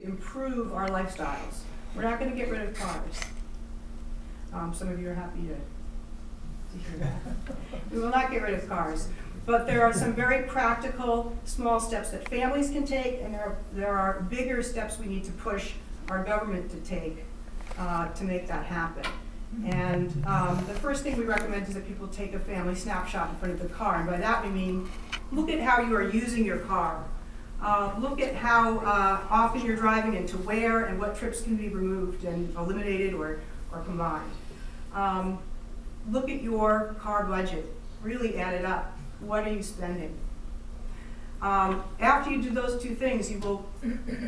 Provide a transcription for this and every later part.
improve our lifestyles. We're not going to get rid of cars. Some of you are happy to hear that. We will not get rid of cars. But there are some very practical, small steps that families can take, and there are bigger steps we need to push our government to take to make that happen. And the first thing we recommend is that people take a family snapshot in front of the car. And by that we mean, look at how you are using your car. Look at how often you're driving and to where and what trips can be removed and eliminated or combined. Look at your car budget. Really add it up. What are you spending? After you do those two things, you will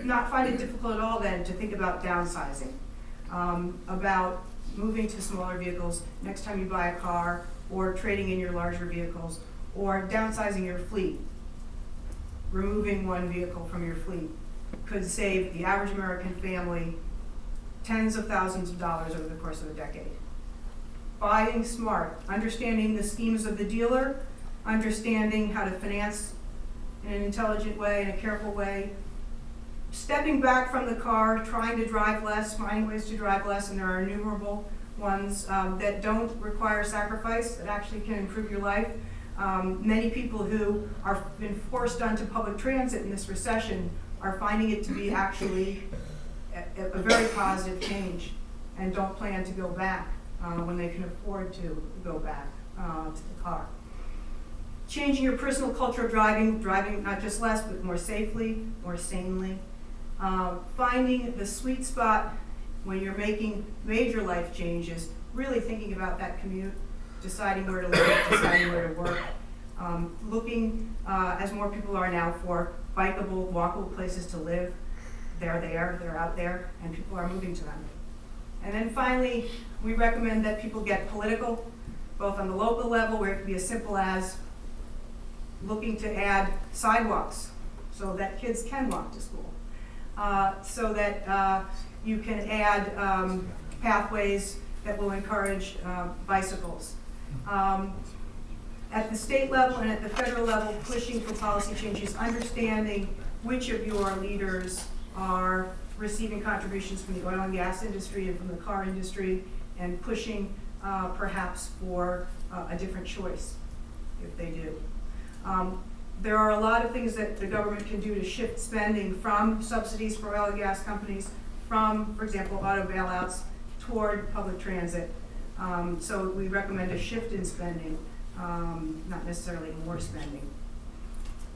not find it difficult at all then to think about downsizing, about moving to smaller vehicles next time you buy a car, or trading in your larger vehicles, or downsizing your fleet. Removing one vehicle from your fleet could save the average American family tens of thousands of dollars over the course of a decade. Buying smart, understanding the schemes of the dealer, understanding how to finance in an intelligent way, in a careful way, stepping back from the car, trying to drive less, finding ways to drive less, and there are innumerable ones that don't require sacrifice, that actually can improve your life. Many people who are been forced onto public transit in this recession are finding it to be actually a very positive change and don't plan to go back when they can afford to go back to the car. Changing your personal culture of driving not just less but more safely, more sanely. Finding the sweet spot when you're making major life changes, really thinking about that commute, deciding where to live, deciding where to work, looking, as more people are now, for bikeable, walkable places to live. They're out there, and people are moving to them. And then finally, we recommend that people get political, both on the local level, where it can be as simple as looking to add sidewalks so that kids can walk to school, so that you can add pathways that will encourage bicycles. At the state level and at the federal level, pushing for policy changes, understanding which of your leaders are receiving contributions from the oil and gas industry and from the car industry, and pushing perhaps for a different choice if they do. There are a lot of things that the government can do to shift spending from subsidies for oil and gas companies, from, for example, auto bailouts, toward public transit. So we recommend a shift in spending, not necessarily more spending.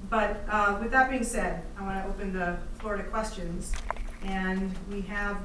But with that being said, I want to open the floor to questions, and we have